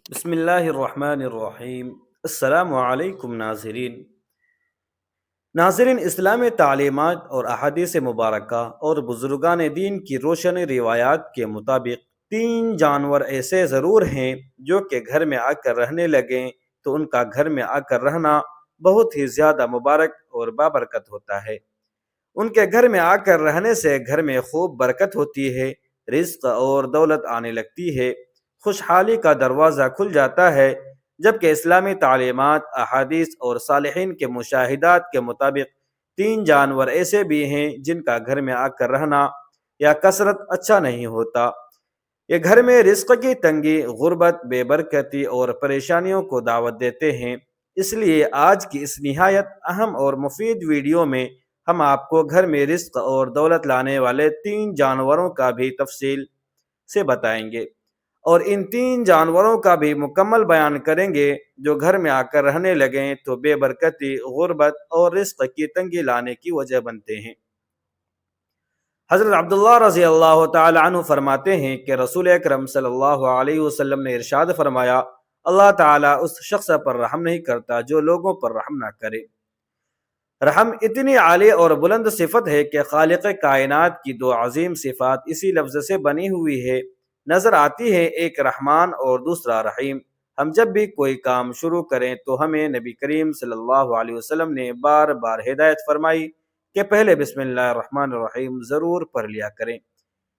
بسم اللہ الرحمن الرحیم۔ السلام علیکم ناظرین، اسلامی تعلیمات اور احادیث مبارکہ اور بزرگان دین کی روشن روایات کے مطابق تین جانور ایسے ضرور ہیں جو کہ گھر میں آ کر رہنے لگیں تو ان کا گھر میں آ کر رہنا بہت ہی زیادہ مبارک اور بابرکت ہوتا ہے۔ ان کے گھر میں آ کر رہنے سے گھر میں خوب برکت ہوتی ہے، رزق اور دولت آنے لگتی ہے، خوشحالی کا دروازہ کھل جاتا ہے۔ جبکہ اسلامی تعلیمات، احادیث اور صالحین کے مشاہدات کے مطابق تین جانور ایسے بھی ہیں جن کا گھر میں آ کر رہنا یا کثرت اچھا نہیں ہوتا۔ یہ گھر میں رزق کی تنگی، غربت، بے برکتی اور پریشانیوں کو دعوت دیتے ہیں۔ اس لیے آج کی اس نہایت اہم اور مفید ویڈیو میں ہم آپ کو گھر میں رزق اور دولت لانے والے تین جانوروں کا بھی تفصیل سے بتائیں گے، اور ان تین جانوروں کا بھی مکمل بیان کریں گے جو گھر میں آ کر رہنے لگیں تو بے برکتی، غربت اور رزق کی تنگی لانے کی وجہ بنتے ہیں۔ حضرت عبداللہ رضی اللہ تعالی عنہ فرماتے ہیں کہ رسول اکرم صلی اللہ علیہ وسلم نے ارشاد فرمایا، اللہ تعالیٰ اس شخص پر رحم نہیں کرتا جو لوگوں پر رحم نہ کرے۔ رحم اتنی عالی اور بلند صفت ہے کہ خالق کائنات کی دو عظیم صفات اسی لفظ سے بنی ہوئی ہے، نظر آتی ہے، ایک رحمان اور دوسرا رحیم۔ ہم جب بھی کوئی کام شروع کریں تو ہمیں نبی کریم صلی اللہ علیہ وسلم نے بار بار ہدایت فرمائی کہ پہلے بسم اللہ الرحمن الرحیم ضرور پڑھ لیا کریں،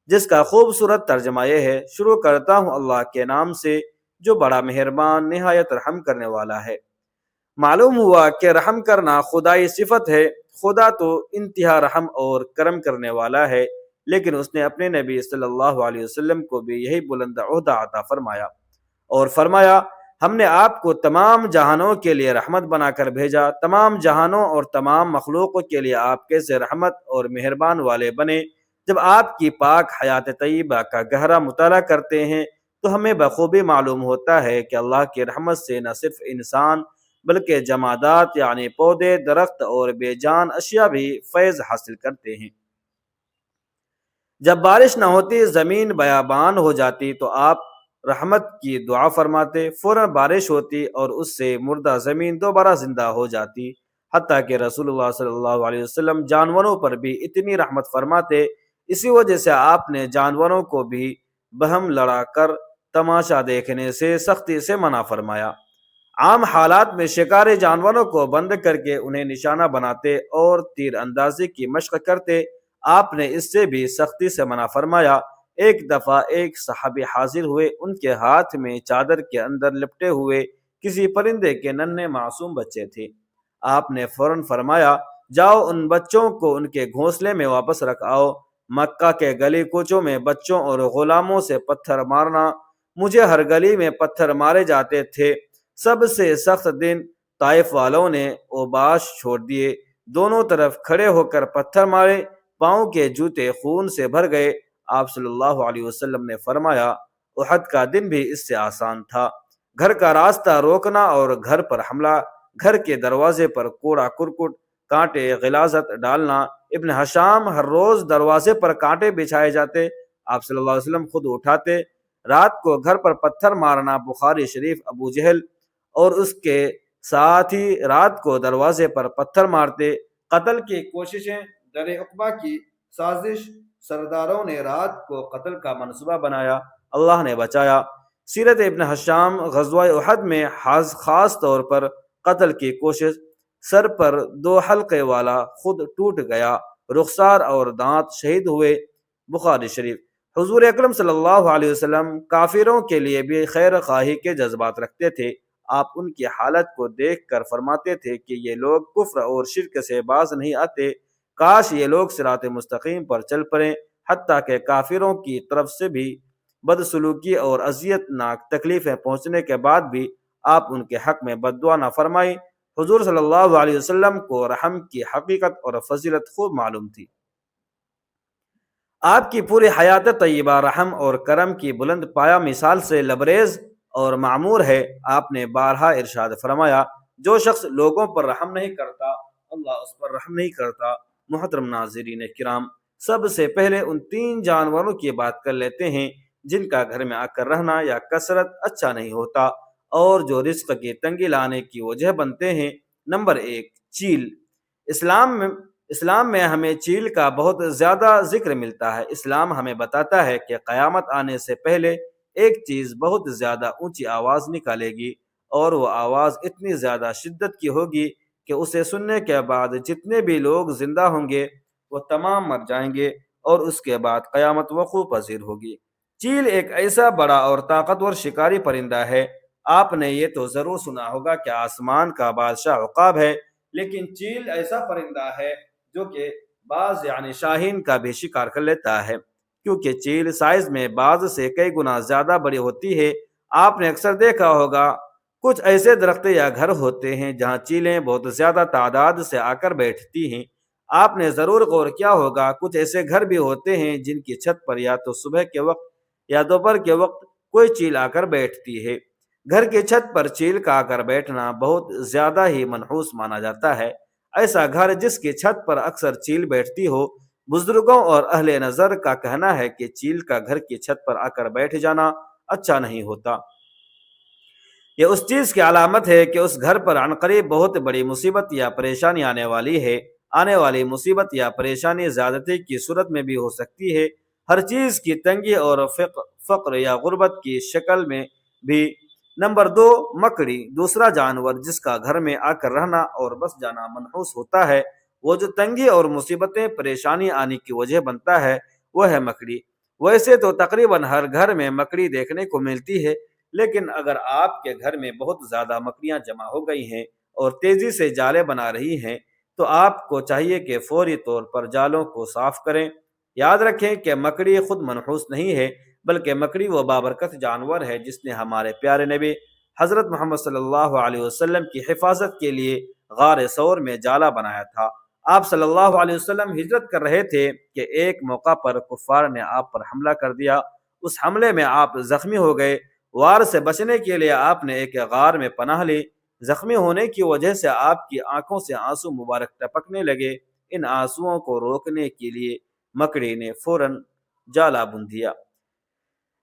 جس کا خوبصورت ترجمہ یہ ہے، شروع کرتا ہوں اللہ کے نام سے جو بڑا مہربان نہایت رحم کرنے والا ہے۔ معلوم ہوا کہ رحم کرنا خدائی صفت ہے، خدا تو انتہا رحم اور کرم کرنے والا ہے، لیکن اس نے اپنے نبی صلی اللہ علیہ وسلم کو بھی یہی بلند عہدہ عطا فرمایا اور فرمایا، ہم نے آپ کو تمام جہانوں کے لیے رحمت بنا کر بھیجا۔ تمام جہانوں اور تمام مخلوقوں کے لیے آپ کیسے رحمت اور مہربان والے بنے۔ جب آپ کی پاک حیات طیبہ کا گہرا مطالعہ کرتے ہیں تو ہمیں بخوبی معلوم ہوتا ہے کہ اللہ کی رحمت سے نہ صرف انسان بلکہ جمادات یعنی پودے، درخت اور بے جان اشیاء بھی فیض حاصل کرتے ہیں۔ جب بارش نہ ہوتی، زمین بیابان ہو جاتی تو آپ رحمت کی دعا فرماتے، فوراً بارش ہوتی اور اس سے مردہ زمین دوبارہ زندہ ہو جاتی۔ حتیٰ کہ رسول اللہ صلی اللہ علیہ وسلم جانوروں پر بھی اتنی رحمت فرماتے، اسی وجہ سے آپ نے جانوروں کو بھی بہم لڑا کر تماشا دیکھنے سے سختی سے منع فرمایا۔ عام حالات میں شکاری جانوروں کو بند کر کے انہیں نشانہ بناتے اور تیر اندازی کی مشق کرتے، آپ نے اس سے بھی سختی سے منع فرمایا۔ ایک دفعہ ایک صحابی حاضر ہوئے، ان کے ہاتھ میں چادر کے اندر لپٹے ہوئے کسی پرندے کے ننھے معصوم بچے تھے۔ آپ نے فوراً فرمایا، جاؤ ان بچوں کو ان کے گھونسلے میں واپس رکھ آؤ۔ مکہ کے گلی کوچوں میں بچوں اور غلاموں سے پتھر مارنا، مجھے ہر گلی میں پتھر مارے جاتے تھے۔ سب سے سخت دن طائف والوں نے اوباش چھوڑ دیے، دونوں طرف کھڑے ہو کر پتھر مارے، پاؤں کے جوتے خون سے بھر گئے۔ آپ صلی اللہ علیہ وسلم نے فرمایا، احد کا دن بھی اس سے آسان تھا۔ گھر کا راستہ روکنا اور گھر پر حملہ، گھر کے دروازے پر کوڑا کرکٹ، کانٹے غلاظت ڈالنا۔ ابن حشام، ہر روز دروازے پر کانٹے بچھائے جاتے، آپ صلی اللہ علیہ وسلم خود اٹھاتے۔ رات کو گھر پر پتھر مارنا، بخاری شریف، ابو جہل اور اس کے ساتھ ہی رات کو دروازے پر پتھر مارتے۔ قتل کی کوششیں، در عقبہ کی سازش، سرداروں نے رات کو قتل کا منصوبہ بنایا، اللہ نے بچایا۔ سیرت ابن حشام، غزوہ احد میں خاص طور پر قتل کی کوشش، سر پر 2 حلقے والا خود ٹوٹ گیا، رخسار اور دانت شہید ہوئے، بخاری شریف۔ حضور اکرم صلی اللہ علیہ وسلم کافروں کے لیے بھی خیر خواہی کے جذبات رکھتے تھے۔ آپ ان کی حالت کو دیکھ کر فرماتے تھے کہ یہ لوگ کفر اور شرک سے باز نہیں آتے، کاش یہ لوگ صراط مستقیم پر چل پڑیں۔ حتیٰ کہ کافروں کی طرف سے بھی بدسلوکی اور اذیت ناک تکلیفیں پہنچنے کے بعد بھی آپ ان کے حق میں بد دعا نہ فرمائیں۔ حضور صلی اللہ علیہ وسلم کو رحم کی حقیقت اور فضیلت خوب معلوم تھی۔ آپ کی پوری حیات طیبہ رحم اور کرم کی بلند پایا مثال سے لبریز اور معمور ہے۔ آپ نے بارہا ارشاد فرمایا، جو شخص لوگوں پر رحم نہیں کرتا اللہ اس پر رحم نہیں کرتا۔ محترم ناظرین کرام، سب سے پہلے ان تین جانوروں کی بات کر لیتے ہیں جن کا گھر میں آ کر رہنا یا کثرت اچھا نہیں ہوتا اور جو رزق کی تنگی لانے کی وجہ بنتے ہیں۔ نمبر ایک، چیل۔ اسلام میں اسلام میں ہمیں چیل کا بہت زیادہ ذکر ملتا ہے۔ اسلام ہمیں بتاتا ہے کہ قیامت آنے سے پہلے ایک چیز بہت زیادہ اونچی آواز نکالے گی، اور وہ آواز اتنی زیادہ شدت کی ہوگی کہ اسے سننے کے بعد جتنے بھی لوگ زندہ ہوں گے وہ تمام مر جائیں گے، اور اس کے بعد قیامت وقوع پذیر ہوگی۔ چیل ایک ایسا بڑا اور طاقتور شکاری پرندہ ہے۔ آپ نے یہ تو ضرور سنا ہوگا کہ آسمان کا بادشاہ عقاب ہے، لیکن چیل ایسا پرندہ ہے جو کہ باز یعنی شاہین کا بھی شکار کر لیتا ہے، کیونکہ چیل سائز میں باز سے کئی گنا زیادہ بڑی ہوتی ہے۔ آپ نے اکثر دیکھا ہوگا کچھ ایسے درخت یا گھر ہوتے ہیں جہاں چیلیں بہت زیادہ تعداد سے آ کر بیٹھتی ہیں۔ آپ نے ضرور غور کیا ہوگا کچھ ایسے گھر بھی ہوتے ہیں جن کی چھت پر یا تو صبح کے وقت یا دوپہر کے وقت کوئی چیل آ کر بیٹھتی ہے۔ گھر کی چھت پر چیل کا آ کر بیٹھنا بہت زیادہ ہی منحوس مانا جاتا ہے۔ ایسا گھر جس کی چھت پر اکثر چیل بیٹھتی ہو، بزرگوں اور اہل نظر کا کہنا ہے کہ چیل کا گھر کی چھت پر آ کر بیٹھ جانا اچھا نہیں ہوتا۔ یہ اس چیز کی علامت ہے کہ اس گھر پر عنقریب بہت بڑی مصیبت یا پریشانی آنے والی ہے۔ آنے والی مصیبت یا پریشانی زیادتی کی صورت میں بھی ہو سکتی ہے، ہر چیز کی تنگی اور فقر یا غربت کی شکل میں بھی۔ نمبر دو، مکڑی۔ دوسرا جانور جس کا گھر میں آ کر رہنا اور بس جانا منحوس ہوتا ہے، وہ جو تنگی اور مصیبتیں پریشانی آنے کی وجہ بنتا ہے، وہ ہے مکڑی۔ ویسے تو تقریباً ہر گھر میں مکڑی دیکھنے کو ملتی ہے، لیکن اگر آپ کے گھر میں بہت زیادہ مکڑیاں جمع ہو گئی ہیں اور تیزی سے جالے بنا رہی ہیں تو آپ کو چاہیے کہ فوری طور پر جالوں کو صاف کریں۔ یاد رکھیں کہ مکڑی خود منحوس نہیں ہے، بلکہ مکڑی وہ بابرکت جانور ہے جس نے ہمارے پیارے نبی حضرت محمد صلی اللہ علیہ وسلم کی حفاظت کے لیے غار ثور میں جالا بنایا تھا۔ آپ صلی اللہ علیہ وسلم ہجرت کر رہے تھے کہ ایک موقع پر کفار نے آپ پر حملہ کر دیا۔ اس حملے میں آپ زخمی ہو گئے۔ وار سے بچنے کے لیے آپ نے ایک غار میں پناہ لی۔ زخمی ہونے کی وجہ سے آپ کی آنکھوں سے آنسو مبارک ٹپکنے لگے۔ ان آنسوؤں کو روکنے کے لیے مکڑی نے فوراً جالا بن دیا۔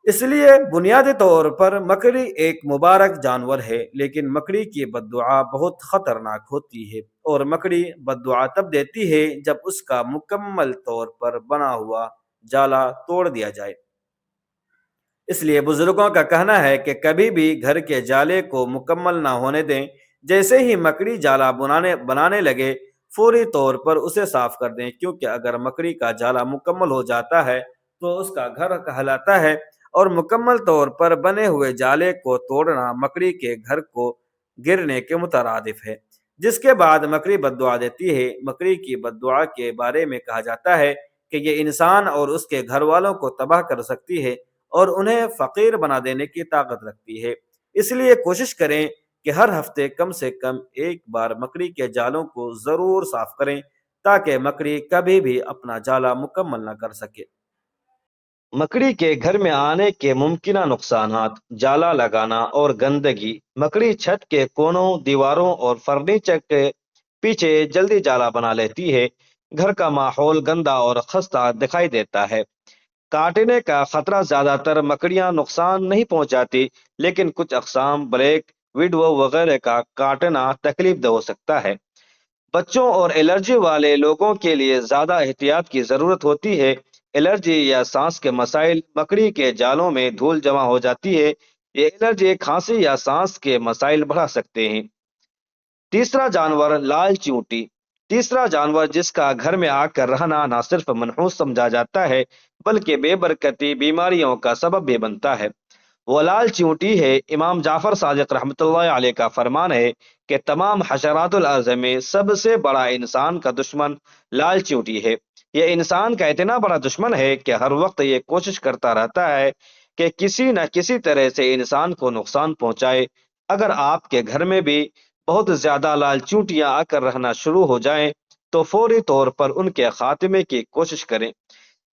اس لیے بنیادی طور پر مکڑی ایک مبارک جانور ہے، لیکن مکڑی کی بد دعا بہت خطرناک ہوتی ہے، اور مکڑی بد دعا تب دیتی ہے جب اس کا مکمل طور پر بنا ہوا جالا توڑ دیا جائے۔ اس لیے بزرگوں کا کہنا ہے کہ کبھی بھی گھر کے جالے کو مکمل نہ ہونے دیں۔ جیسے ہی مکڑی جالا بنانے لگے فوری طور پر اسے صاف کر دیں، کیونکہ اگر مکڑی کا جالا مکمل ہو جاتا ہے تو اس کا گھر کہلاتا ہے، اور مکمل طور پر بنے ہوئے جالے کو توڑنا مکڑی کے گھر کو گرنے کے مترادف ہے، جس کے بعد مکڑی بد دعا دیتی ہے۔ مکڑی کی بد دعا کے بارے میں کہا جاتا ہے کہ یہ انسان اور اس کے گھر والوں کو تباہ کر سکتی ہے اور انہیں فقیر بنا دینے کی طاقت رکھتی ہے۔ اس لیے کوشش کریں کہ ہر ہفتے کم سے کم ایک بار مکڑی کے جالوں کو ضرور صاف کریں، تاکہ مکڑی کبھی بھی اپنا جالا مکمل نہ کر سکے۔ مکڑی کے گھر میں آنے کے ممکنہ نقصانات: جالا لگانا اور گندگی۔ مکڑی چھت کے کونوں، دیواروں اور فرنیچر کے پیچھے جلدی جالا بنا لیتی ہے۔ گھر کا ماحول گندا اور خستہ دکھائی دیتا ہے۔ کاٹنے کا خطرہ: زیادہ تر مکڑیاں نقصان نہیں پہنچاتی، لیکن کچھ اقسام بلیک وڈو وغیرہ کا کاٹنا تکلیف دہ ہو سکتا ہے۔ بچوں اور الرجی والے لوگوں کے لیے زیادہ احتیاط کی ضرورت ہوتی ہے۔ الرجی یا سانس کے مسائل: مکڑی کے جالوں میں دھول جمع ہو جاتی ہے۔ یہ الرجی، کھانسی یا سانس کے مسائل بڑھا سکتے ہیں۔ تیسرا جانور، لال چیونٹی۔ تیسرا جانور جس کا گھر میں آ کر رہنا نہ صرف منحوس سمجھا جاتا ہے بلکہ بے برکتی بیماریوں کا سبب بھی بنتا ہے، وہ لال چیونٹی ہے۔ امام جعفر صادق رحمۃ اللہ علیہ کا فرمان ہے کہ تمام حشرات الارض میں سب سے بڑا انسان کا دشمن لال چیونٹی ہے۔ یہ انسان کا اتنا بڑا دشمن ہے کہ ہر وقت یہ کوشش کرتا رہتا ہے کہ کسی نہ کسی طرح سے انسان کو نقصان پہنچائے۔ اگر آپ کے گھر میں بھی بہت زیادہ لال چیونٹیاں آ کر رہنا شروع ہو جائیں تو فوری طور پر ان کے خاتمے کی کوشش کریں۔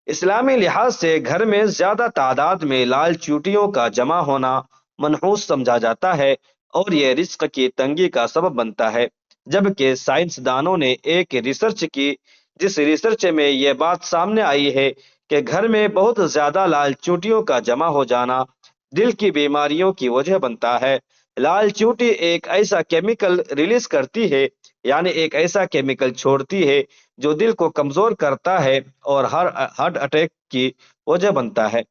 اسلامی لحاظ سے گھر میں زیادہ تعداد میں لال چیونٹیوں کا جمع ہونا منحوس سمجھا جاتا ہے اور یہ رزق کی تنگی کا سبب بنتا ہے، جبکہ سائنسدانوں نے ایک ریسرچ کی جس ریسرچ میں یہ بات سامنے آئی ہے کہ گھر میں بہت زیادہ لال چونٹیوں کا جمع ہو جانا دل کی بیماریوں کی وجہ بنتا ہے۔ لال چونٹی ایک ایسا کیمیکل ریلیز کرتی ہے، یعنی ایک ایسا کیمیکل چھوڑتی ہے جو دل کو کمزور کرتا ہے اور ہارٹ اٹیک کی وجہ بنتا ہے۔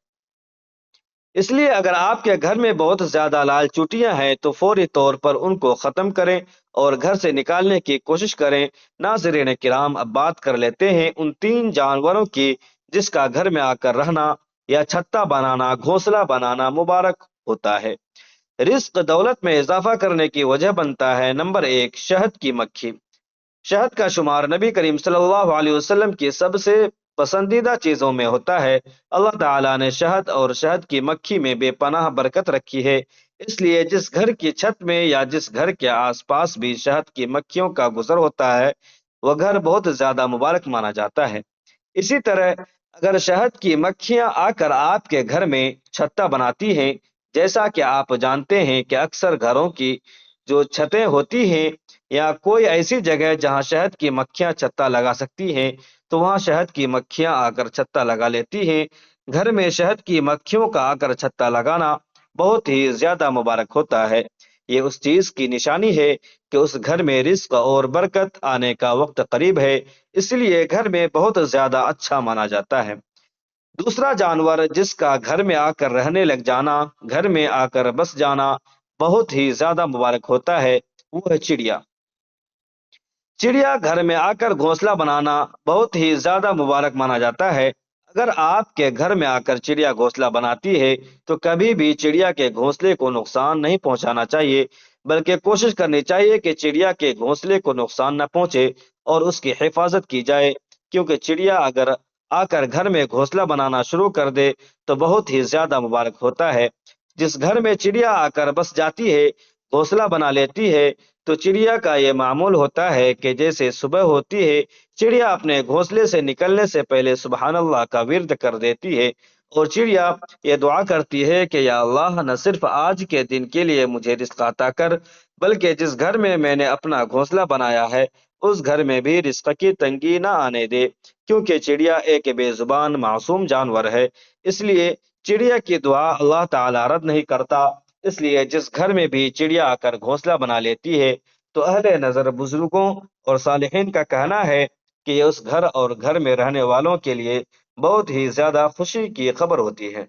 اس لیے اگر آپ کے گھر میں بہت زیادہ لال چوٹیاں ہیں تو فوری طور پر ان کو ختم کریں اور گھر سے نکالنے کی کوشش کریں۔ ناظرین کرام، اب بات کر لیتے ہیں ان 3 جانوروں کی جس کا گھر میں آ کر رہنا یا چھتہ بنانا، گھونسلہ بنانا مبارک ہوتا ہے، رزق دولت میں اضافہ کرنے کی وجہ بنتا ہے۔ نمبر 1، شہد کی مکھی۔ شہد کا شمار نبی کریم صلی اللہ علیہ وسلم کی سب سے پسندیدہ چیزوں میں ہوتا ہے۔ اللہ تعالیٰ نے شہد اور شہد کی مکھی میں بے پناہ برکت رکھی ہے، اس لیے جس گھر کی چھت میں یا جس گھر کے آس پاس بھی شہد کی مکھیوں کا گزر ہوتا ہے وہ گھر بہت زیادہ مبارک مانا جاتا ہے۔ اسی طرح اگر شہد کی مکھیاں آ کر آپ کے گھر میں چھتہ بناتی ہیں، جیسا کہ آپ جانتے ہیں کہ اکثر گھروں کی جو چھتیں ہوتی ہیں یا کوئی ایسی جگہ جہاں شہد کی مکھیاں چھتہ لگا سکتی ہیں تو وہاں شہد کی مکھیاں آ کر چھتہ لگا لیتی ہیں۔ گھر میں شہد کی مکھیوں کا آ کر چھتہ لگانا بہت ہی زیادہ مبارک ہوتا ہے۔ یہ اس چیز کی نشانی ہے کہ اس گھر میں رزق اور برکت آنے کا وقت قریب ہے، اس لیے گھر میں بہت زیادہ اچھا مانا جاتا ہے۔ دوسرا جانور جس کا گھر میں آ کر رہنے لگ جانا، گھر میں آ کر بس جانا بہت ہی زیادہ مبارک ہوتا ہے، وہ ہے چڑیا۔ چڑیا گھر میں آ کر گھونسلہ بنانا بہت ہی زیادہ مبارک مانا جاتا ہے۔ اگر آپ کے گھر میں آ کر چڑیا گھونسلہ بناتی ہے تو کبھی بھی چڑیا کے گھونسلے کو نقصان نہیں پہنچانا چاہیے، بلکہ کوشش کرنی چاہیے کہ چڑیا کے گھونسلے کو نقصان نہ پہنچے اور اس کی حفاظت کی جائے، کیونکہ چڑیا اگر آ کر گھر میں گھونسلہ بنانا شروع کر دے تو بہت ہی زیادہ مبارک ہوتا ہے۔ جس گھر میں چڑیا آ کر بس جاتی ہے، گھونسلہ بنا لیتی ہے، تو چڑیا کا یہ معمول ہوتا ہے کہ جیسے صبح ہوتی ہے چڑیا اپنے گھونسلے سے نکلنے سے پہلے سبحان اللہ کا ورد کر دیتی ہے، اور چڑیا یہ دعا کرتی ہے کہ یا اللہ، نہ صرف آج کے دن کے لیے مجھے رزق عطا کر، بلکہ جس گھر میں نے اپنا گھونسلہ بنایا ہے اس گھر میں بھی رزق کی تنگی نہ آنے دے، کیونکہ چڑیا ایک بے زبان معصوم جانور ہے، اس لیے چڑیا کی دعا اللہ تعالی رد نہیں کرتا۔ اس لیے جس گھر میں بھی چڑیا آ کر گھونسلہ بنا لیتی ہے تو اہل نظر بزرگوں اور صالحین کا کہنا ہے کہ یہ اس گھر اور گھر میں رہنے والوں کے لیے بہت ہی زیادہ خوشی کی خبر ہوتی ہے،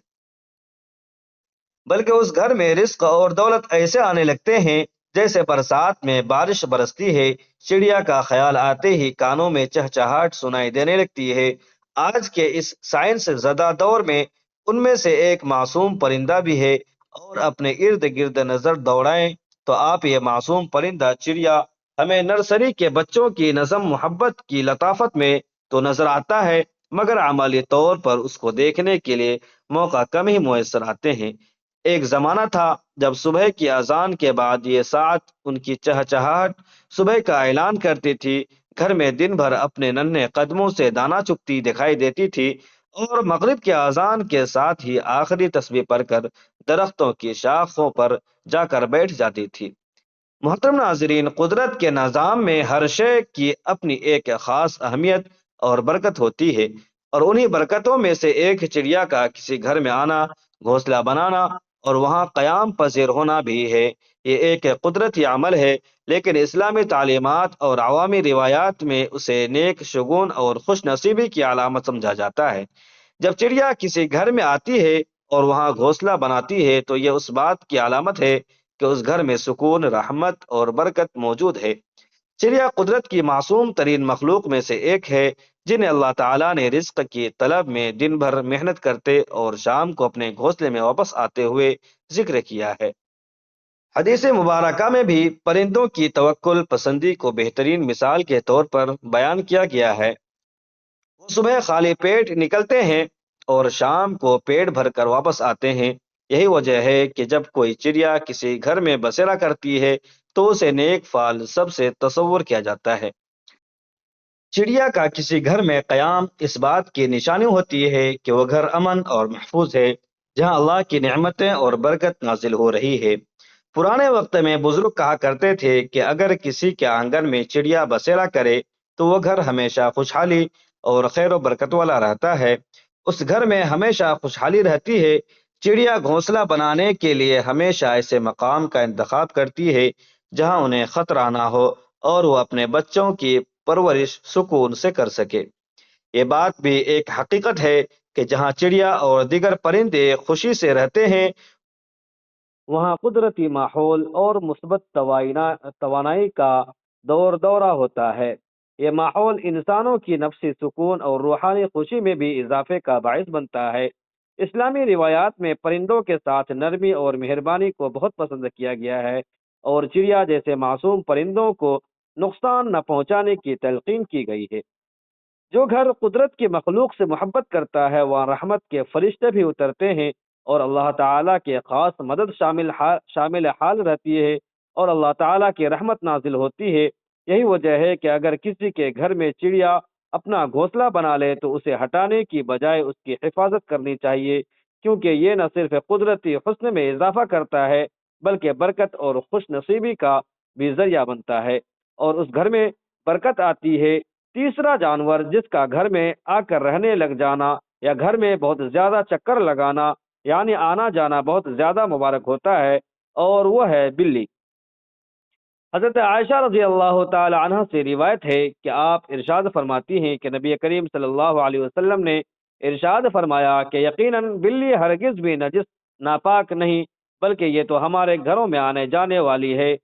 بلکہ اس گھر میں رزق اور دولت ایسے آنے لگتے ہیں جیسے برسات میں بارش برستی ہے، چڑیا کا خیال آتے ہی کانوں میں چہچہاہٹ سنائی دینے لگتی ہے۔ آج کے اس سائنس زدہ دور میں ان میں سے ایک معصوم پرندہ بھی ہے، اور اپنے ارد گرد نظر دوڑائیں تو آپ یہ معصوم پرندہ چڑیا ہمیں نرسری کے بچوں کی نظم محبت کی لطافت میں تو نظر آتا ہے، مگر عملی طور پر اس کو دیکھنے کے لیے موقع کم ہی میسر آتے ہیں۔ ایک زمانہ تھا جب صبح کی اذان کے بعد یہ ساعت ان کی چہچہاہٹ صبح کا اعلان کرتی تھی، گھر میں دن بھر اپنے ننھے قدموں سے دانا چگتی دکھائی دیتی تھی، اور مغرب کے اذان کے ساتھ ہی آخری تسبیح پڑھ کر درختوں کی شاخوں پر جا کر بیٹھ جاتی تھی۔ محترم ناظرین، قدرت کے نظام میں ہر شے کی اپنی ایک خاص اہمیت اور برکت ہوتی ہے، اور انہی برکتوں میں سے ایک چڑیا کا کسی گھر میں آنا، گھونسلہ بنانا اور وہاں قیام پذیر ہونا بھی ہے۔ یہ ایک قدرتی عمل ہے، لیکن اسلامی تعلیمات اور عوامی روایات میں اسے نیک شگون اور خوش نصیبی کی علامت سمجھا جاتا ہے۔ جب چڑیا کسی گھر میں آتی ہے اور وہاں گھونسلہ بناتی ہے تو یہ اس بات کی علامت ہے کہ اس گھر میں سکون، رحمت اور برکت موجود ہے۔ چڑیا قدرت کی معصوم ترین مخلوق میں سے ایک ہے جنہیں اللہ تعالیٰ نے رزق کی طلب میں دن بھر محنت کرتے اور شام کو اپنے گھونسلے میں واپس آتے ہوئے ذکر کیا ہے۔ حدیث مبارکہ میں بھی پرندوں کی توکل پسندی کو بہترین مثال کے طور پر بیان کیا گیا ہے۔ وہ صبح خالی پیٹ نکلتے ہیں اور شام کو پیٹ بھر کر واپس آتے ہیں۔ یہی وجہ ہے کہ جب کوئی چڑیا کسی گھر میں بسیرا کرتی ہے تو اسے نیک فال سب سے تصور کیا جاتا ہے۔ چڑیا کا کسی گھر میں قیام اس بات کی نشانی ہوتی ہے کہ وہ گھر امن اور محفوظ ہے، جہاں اللہ کی نعمتیں اور برکت نازل ہو رہی ہے۔ پرانے وقت میں بزرگ کہا کرتے تھے کہ اگر کسی کے آنگن میں چڑیا بسیرا کرے تو وہ گھر ہمیشہ خوشحالی اور خیر و برکت والا رہتا ہے۔ اس گھر میں ہمیشہ خوشحالی رہتی ہے۔ چڑیا گھونسلہ بنانے کے لیے ہمیشہ ایسے مقام کا انتخاب کرتی ہے جہاں انہیں خطرہ نہ ہو اور وہ اپنے بچوں کی پرورش سکون سے کر سکے۔ یہ بات بھی ایک حقیقت ہے کہ جہاں چڑیا اور دیگر پرندے خوشی سے رہتے ہیں وہاں قدرتی ماحول اور مثبت توانائی کا دورہ ہوتا ہے۔ یہ ماحول انسانوں کی نفسی سکون اور روحانی خوشی میں بھی اضافے کا باعث بنتا ہے۔ اسلامی روایات میں پرندوں کے ساتھ نرمی اور مہربانی کو بہت پسند کیا گیا ہے، اور چڑیا جیسے معصوم پرندوں کو نقصان نہ پہنچانے کی تلقین کی گئی ہے۔ جو گھر قدرت کی مخلوق سے محبت کرتا ہے وہاں رحمت کے فرشتے بھی اترتے ہیں، اور اللہ تعالیٰ کے خاص مدد شامل حال رہتی ہے، اور اللہ تعالیٰ کی رحمت نازل ہوتی ہے۔ یہی وجہ ہے کہ اگر کسی کے گھر میں چڑیا اپنا گھونسلہ بنا لے تو اسے ہٹانے کی بجائے اس کی حفاظت کرنی چاہیے، کیونکہ یہ نہ صرف قدرتی حسن میں اضافہ کرتا ہے بلکہ برکت اور خوش نصیبی کا بھی ذریعہ بنتا ہے، اور اس گھر میں برکت آتی ہے۔ تیسرا جانور جس کا گھر میں آ کر رہنے لگ جانا یا گھر میں بہت زیادہ چکر لگانا یعنی آنا جانا بہت زیادہ مبارک ہوتا ہے، اور وہ ہے بلی۔ حضرت عائشہ رضی اللہ تعالی عنہ سے روایت ہے کہ آپ ارشاد فرماتی ہیں کہ نبی کریم صلی اللہ علیہ وسلم نے ارشاد فرمایا کہ یقیناً بلی ہرگز بھی نجس ناپاک نہیں، بلکہ یہ تو ہمارے گھروں میں آنے جانے والی ہے۔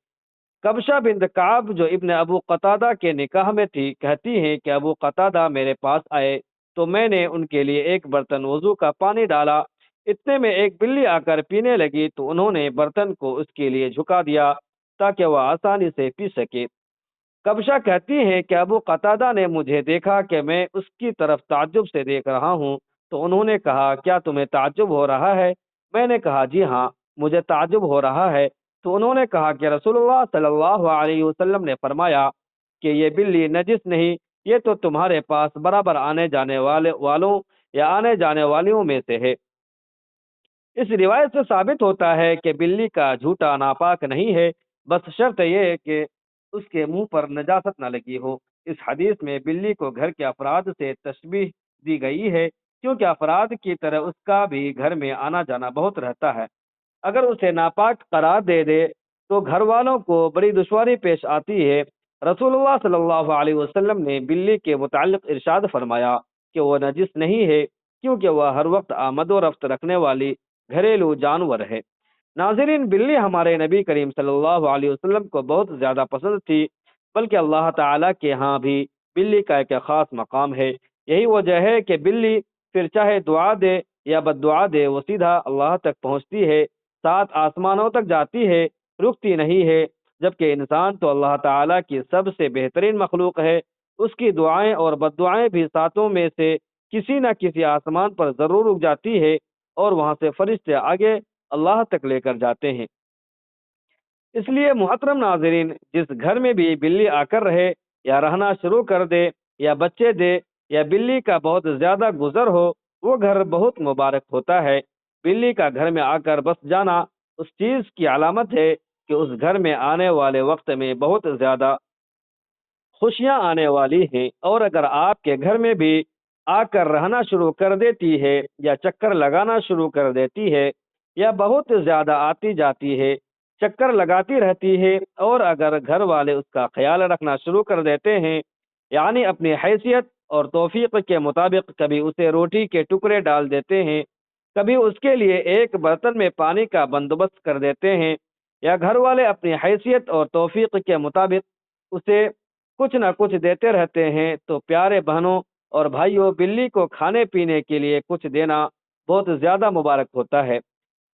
کبشہ بنت کعب جو ابن ابو قتادہ کے نکاح میں تھی کہتی ہیں کہ ابو قتادہ میرے پاس آئے تو میں نے ان کے لیے ایک برتن وضو کا پانی ڈالا، اتنے میں ایک بلی آ کر پینے لگی تو انہوں نے برتن کو اس کے لیے جھکا دیا تاکہ وہ آسانی سے پی سکے۔ کبشہ کہتی ہیں کہ ابو قتادہ نے مجھے دیکھا کہ میں اس کی طرف تعجب سے دیکھ رہا ہوں، تو انہوں نے کہا کیا تمہیں تعجب ہو رہا ہے؟ میں نے کہا جی ہاں مجھے تعجب ہو رہا ہے۔ تو انہوں نے کہا کہ رسول اللہ صلی اللہ علیہ وسلم نے فرمایا کہ یہ بلی نجس نہیں، یہ تو تمہارے پاس برابر آنے جانے والوں یا آنے جانے والیوں میں سے ہے۔ اس روایت سے ثابت ہوتا ہے کہ بلی کا جھوٹا ناپاک نہیں ہے، بس شرط یہ ہے کہ اس کے منہ پر نجاست نہ لگی ہو۔ اس حدیث میں بلی کو گھر کے افراد سے تشبیہ دی گئی ہے، کیونکہ افراد کی طرح اس کا بھی گھر میں آنا جانا بہت رہتا ہے۔ اگر اسے ناپاک قرار دے دے تو گھر والوں کو بڑی دشواری پیش آتی ہے۔ رسول اللہ صلی اللہ علیہ وسلم نے بلی کے متعلق ارشاد فرمایا کہ وہ نجس نہیں ہے، کیونکہ وہ ہر وقت آمد و رفت رکھنے والی گھریلو جانور ہے۔ ناظرین، بلی ہمارے نبی کریم صلی اللہ علیہ وسلم کو بہت زیادہ پسند تھی، بلکہ اللہ تعالیٰ کے ہاں بھی بلی کا ایک خاص مقام ہے۔ یہی وجہ ہے کہ بلی پھر چاہے دعا دے یا بد دعا دے وہ سیدھا اللہ تک پہنچتی ہے، سات آسمانوں تک جاتی ہے، رکتی نہیں ہے، جبکہ انسان تو اللہ تعالیٰ کی سب سے بہترین مخلوق ہے۔ اس کی دعائیں اور بد دعائیں بھی ساتوں میں سے کسی نہ کسی آسمان پر ضرور رک جاتی ہے، اور وہاں سے فرشتے آگے اللہ تک لے کر جاتے ہیں۔ اس لیے محترم ناظرین، جس گھر میں بھی بلی آ کر رہے یا رہنا شروع کر دے یا بچے دے یا بلی کا بہت زیادہ گزر ہو، وہ گھر بہت مبارک ہوتا ہے۔ بلی کا گھر میں آ کر بس جانا اس چیز کی علامت ہے کہ اس گھر میں آنے والے وقت میں بہت زیادہ خوشیاں آنے والی ہیں، اور اگر آپ کے گھر میں بھی آ کر رہنا شروع کر دیتی ہے یا چکر لگانا شروع کر دیتی ہے یا بہت زیادہ آتی جاتی ہے، چکر لگاتی رہتی ہے، اور اگر گھر والے اس کا خیال رکھنا شروع کر دیتے ہیں، یعنی اپنی حیثیت اور توفیق کے مطابق کبھی اسے روٹی کے ٹکڑے ڈال دیتے ہیں، کبھی اس کے لیے ایک برتن میں پانی کا بندوبست کر دیتے ہیں، یا گھر والے اپنی حیثیت اور توفیق کے مطابق اسے کچھ نہ کچھ دیتے رہتے ہیں، تو پیارے بہنوں اور بھائیوں، بلی کو کھانے پینے کے لیے کچھ دینا بہت زیادہ مبارک ہوتا ہے۔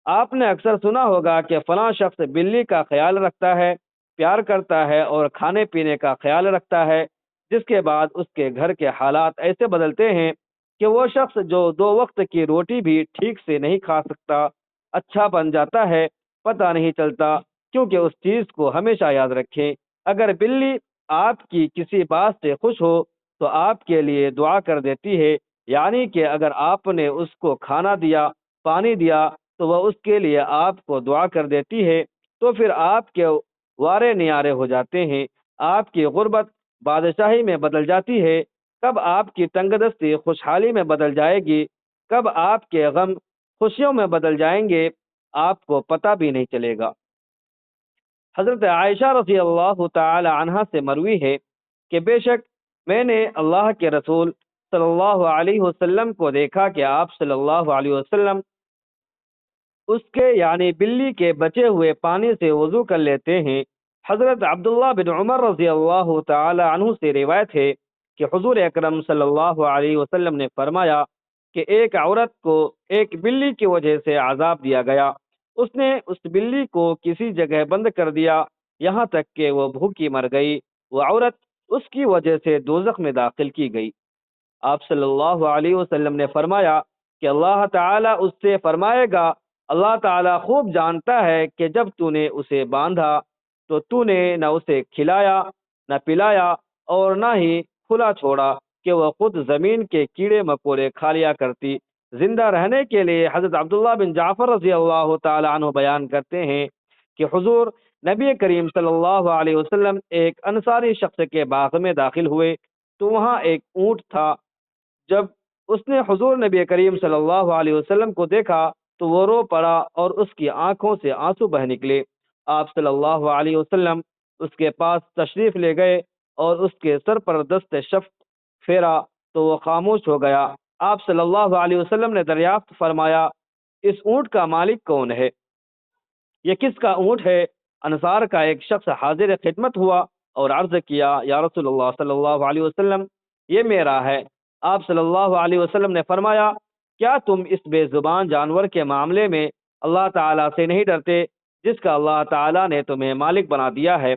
آپ نے اکثر سنا ہوگا کہ فلاں شخص بلی کا خیال رکھتا ہے، پیار کرتا ہے اور کھانے پینے کا خیال رکھتا ہے، جس کے بعد اس کے گھر کے حالات ایسے بدلتے ہیں کہ وہ شخص جو 2 وقت کی روٹی بھی ٹھیک سے نہیں کھا سکتا، اچھا بن جاتا ہے، پتہ نہیں چلتا۔ کیونکہ اس چیز کو ہمیشہ یاد رکھیں، اگر بلی آپ کی کسی بات سے خوش ہو تو آپ کے لیے دعا کر دیتی ہے، یعنی کہ اگر آپ نے اس کو کھانا دیا، پانی دیا، تو وہ اس کے لیے آپ کو دعا کر دیتی ہے، تو پھر آپ کے وارے نیارے ہو جاتے ہیں، آپ کی غربت بادشاہی میں بدل جاتی ہے۔ کب آپ کی تنگ دستی خوشحالی میں بدل جائے گی، کب آپ کے غم خوشیوں میں بدل جائیں گے آپ کو پتہ بھی نہیں چلے گا۔ حضرت عائشہ رضی اللہ تعالی عنہا سے مروی ہے کہ بے شک میں نے اللہ کے رسول صلی اللہ علیہ وسلم کو دیکھا کہ آپ صلی اللہ علیہ وسلم اس کے یعنی بلی کے بچے ہوئے پانی سے وضو کر لیتے ہیں۔ حضرت عبداللہ بن عمر رضی اللہ تعالی عنہ سے روایت ہے کہ حضور اکرم صلی اللہ علیہ وسلم نے فرمایا کہ ایک عورت کو ایک بلی کی وجہ سے عذاب دیا گیا، اس نے اس بلی کو کسی جگہ بند کر دیا یہاں تک کہ وہ بھوکی مر گئی، وہ عورت اس کی وجہ سے دوزخ میں داخل کی گئی۔ آپ صلی اللہ علیہ وسلم نے فرمایا کہ اللہ تعالیٰ اس سے فرمائے گا، اللہ تعالیٰ خوب جانتا ہے کہ جب تو نے اسے باندھا تو تو نے نہ اسے کھلایا نہ پلایا اور نہ ہی کھلا چھوڑا کہ وہ خود زمین کے کیڑے مکوڑے کھا لیا کرتی۔ زندہ رہنے کے لیے حضرت عبداللہ بن جعفر رضی اللہ تعالی عنہ بیان کرتے ہیں کہ حضور نبی کریم صلی اللہ علیہ وسلم ایک انصاری شخص کے باغ میں داخل ہوئے تو وہاں ایک اونٹ تھا۔ جب اس نے حضور نبی کریم صلی اللہ علیہ وسلم کو دیکھا تو وہ رو پڑا اور اس کی آنکھوں سے آنسو بہ نکلے۔ آپ صلی اللہ علیہ وسلم اس کے پاس تشریف لے گئے اور اس کے سر پر دست شفق پھیرا تو وہ خاموش ہو گیا۔ آپ صلی اللہ علیہ وسلم نے دریافت فرمایا، اس اونٹ کا مالک کون ہے؟ یہ کس کا اونٹ ہے؟ انصار کا ایک شخص حاضر خدمت ہوا اور عرض کیا، یا رسول اللہ صلی اللہ علیہ وسلم یہ میرا ہے۔ آپ صلی اللہ علیہ وسلم نے فرمایا، کیا تم اس بے زبان جانور کے معاملے میں اللہ تعالیٰ سے نہیں ڈرتے جس کا اللہ تعالیٰ نے تمہیں مالک بنا دیا ہے؟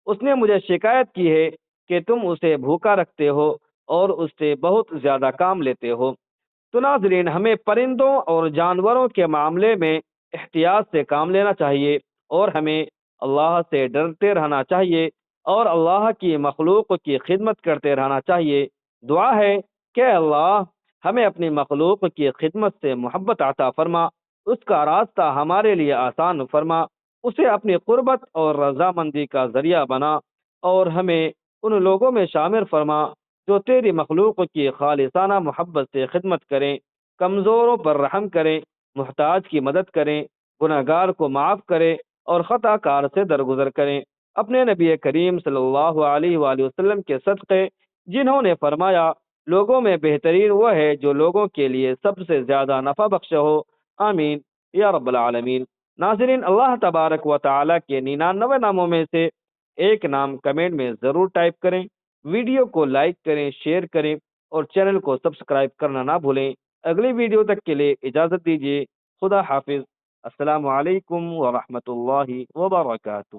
اس نے مجھے شکایت کی ہے کہ تم اسے بھوکا رکھتے ہو اور اس سے بہت زیادہ کام لیتے ہو۔ تو ناظرین، ہمیں پرندوں اور جانوروں کے معاملے میں احتیاط سے کام لینا چاہیے اور ہمیں اللہ سے ڈرتے رہنا چاہیے اور اللہ کی مخلوق کی خدمت کرتے رہنا چاہیے۔ دعا ہے کہ اللہ ہمیں اپنی مخلوق کی خدمت سے محبت عطا فرما، اس کا راستہ ہمارے لیے آسان فرما، اسے اپنی قربت اور رضامندی کا ذریعہ بنا اور ہمیں ان لوگوں میں شامل فرما جو تیری مخلوق کی خالصانہ محبت سے خدمت کریں، کمزوروں پر رحم کریں، محتاج کی مدد کریں، گناہ گار کو معاف کریں اور خطا کار سے درگزر کریں۔ اپنے نبی کریم صلی اللہ علیہ وآلہ وسلم کے صدقے جنہوں نے فرمایا، لوگوں میں بہترین وہ ہے جو لوگوں کے لیے سب سے زیادہ نفع بخش ہو، آمین یا رب العالمین۔ ناظرین، اللہ تبارک و تعالیٰ کے 99 ناموں میں سے ایک نام کمنٹ میں ضرور ٹائپ کریں، ویڈیو کو لائک کریں، شیئر کریں اور چینل کو سبسکرائب کرنا نہ بھولیں۔ اگلی ویڈیو تک کے لیے اجازت دیجیے، خدا حافظ، السلام علیکم ورحمۃ اللہ وبرکاتہ۔